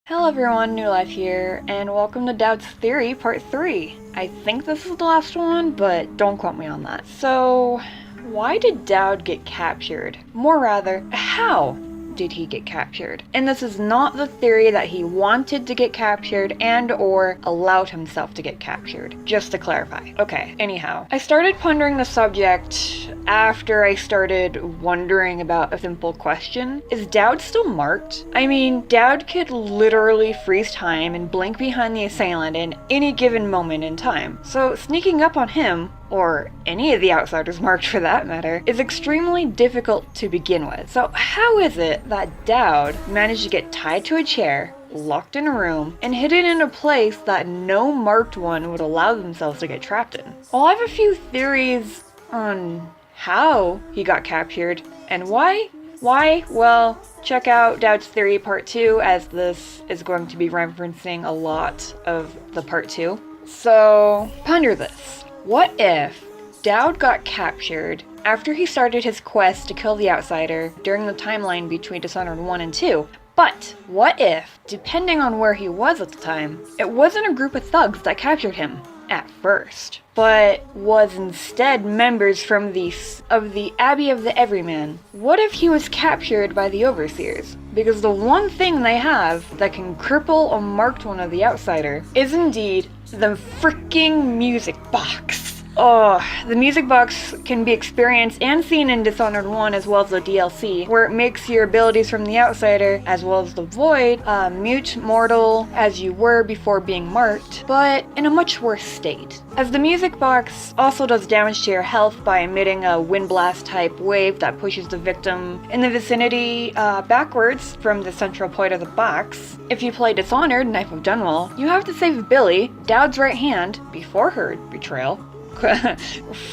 Hello everyone, New Life here, and welcome to Daud's Theory Part 3. I think this is the last one, but don't quote me on that. So, why did Daud get captured? More rather, how did he get captured? And this is not the theory that he wanted to get captured and or allowed himself to get captured, just to clarify. Okay, anyhow, I started pondering the subject after I started wondering about a simple question. Is Daud still marked? I mean, Daud could literally freeze time and blink behind the assailant in any given moment in time. So sneaking up on him, or any of the outsiders marked for that matter, is extremely difficult to begin with. So how is it that Daud managed to get tied to a chair, locked in a room, and hidden in a place that no marked one would allow themselves to get trapped in? Well, I have a few theories on how he got captured and why. Well, check out Daud's Theory Part 2, as this is going to be referencing a lot of the Part 2. So, ponder this. What if Daud got captured after he started his quest to kill the outsider during the timeline between Dishonored 1 and 2? But what if, depending on where he was at the time, it wasn't a group of thugs that captured him at first, but was instead members from the ABBEY of the Everyman? What if he was captured by the Overseers? Because the one thing they have that can cripple a marked one of the outsider is indeed the freaking music box. Oh, the music box can be experienced and seen in Dishonored 1 as well as the DLC, where it makes your abilities from the outsider, as well as the void, mute mortal as you were before being marked, but in a much worse state. As the music box also does damage to your health by emitting a wind blast type wave that pushes the victim in the vicinity backwards from the central point of the box. If you play Dishonored, Knife of Dunwall, you have to save Billy, Daud's right hand, before her betrayal,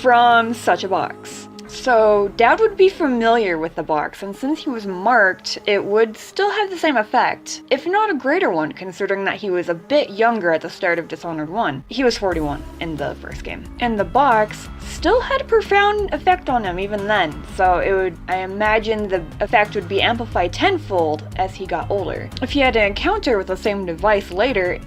from such a box. So Daud would be familiar with the box, and since he was marked, it would still have the same effect, if not a greater one, considering that he was a bit younger at the start of Dishonored 1. He was 41 in the first game. And the box still had a profound effect on him even then, so I imagine the effect would be amplified tenfold as he got older. If he had an encounter with the same device later,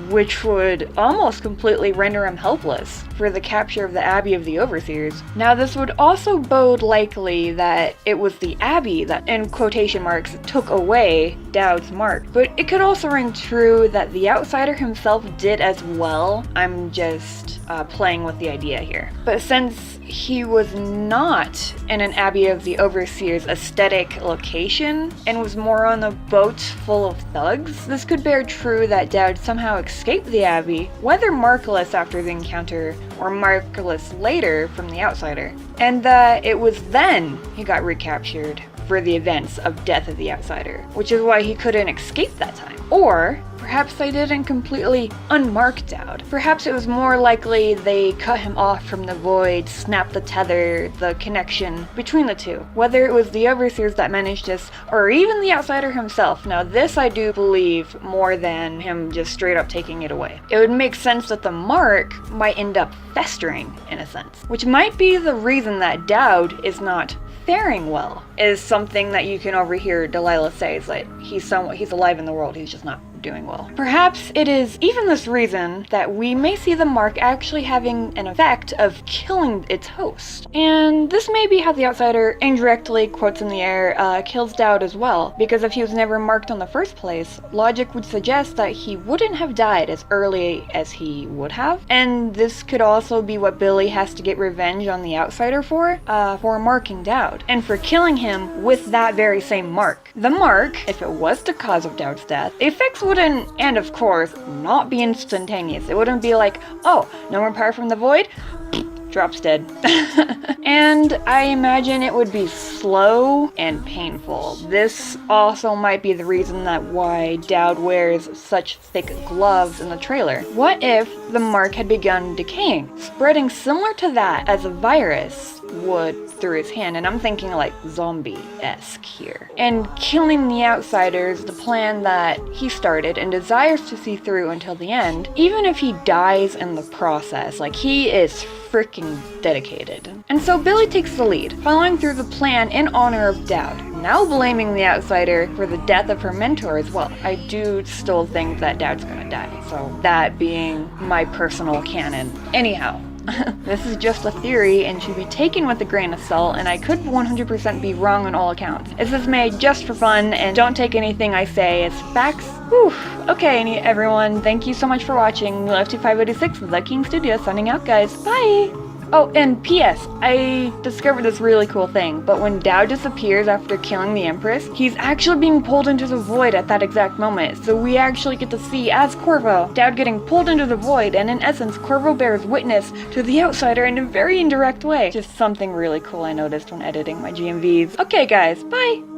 which would almost completely render him helpless for the capture of the ABBEY of the Overseers. Now this would also bode likely that it was the ABBEY that, in quotation marks, took away Daud's mark. But it could also ring true that the outsider himself did as well. I'm just playing with the idea here. But since he was not in an ABBEY of the Overseers aesthetic location and was more on a boat full of thugs, this could bear true that Daud somehow escaped the ABBEY, whether markless after the encounter or markless later from the outsider, and that it was then he got recaptured for the events of Death of the Outsider, which is why he couldn't escape that time. Or perhaps they didn't completely unmark Daud. Perhaps it was more likely they cut him off from the void, snapped the tether, the connection between the two. Whether it was the Overseers that managed this, or even the outsider himself. Now this I do believe more than him just straight up taking it away. It would make sense that the mark might end up festering, in a sense. Which might be the reason that Daud is not faring well, is something that you can overhear Delilah say, is like, he's alive in the world, he's just not doing well. Perhaps it is even this reason that we may see the mark actually having an effect of killing its host. And this may be how the outsider indirectly, quotes in the air, kills Daud as well, because if he was never marked in the first place, logic would suggest that he wouldn't have died as early as he would have. And this could also be what Billy has to get revenge on the outsider for marking Daud, and for killing him with that very same mark. The mark, if it was the cause of Daud's death, the effects wouldn't, and of course, not be instantaneous. It wouldn't be like, oh, no more power from the void, drops dead. And I imagine it would be slow and painful. This also might be the reason that why Daud wears such thick gloves in the trailer. What if the mark had begun decaying, spreading similar to that as a virus wood through his hand, and I'm thinking like zombie-esque here. And killing the outsider is the plan that he started and desires to see through until the end, even if he dies in the process. Like, he is freaking dedicated. And so Billy takes the lead, following through the plan in honor of Daud, now blaming the outsider for the death of her mentor as well. I do still think that Daud's gonna die, so that being my personal canon. Anyhow, this is just a theory and should be taken with a grain of salt, and I could 100% be wrong on all accounts. This is made just for fun, and don't take anything I say as facts. Whew. Okay, everyone, thank you so much for watching. NewlifeOP 586 with TheKingStudioz signing out, guys. Bye! Oh, and P.S. I discovered this really cool thing, but when Daud disappears after killing the Empress, he's actually being pulled into the void at that exact moment, so we actually get to see, as Corvo, Daud getting pulled into the void, and in essence, Corvo bears witness to the outsider in a very indirect way. Just something really cool I noticed when editing my GMVs. Okay guys, bye!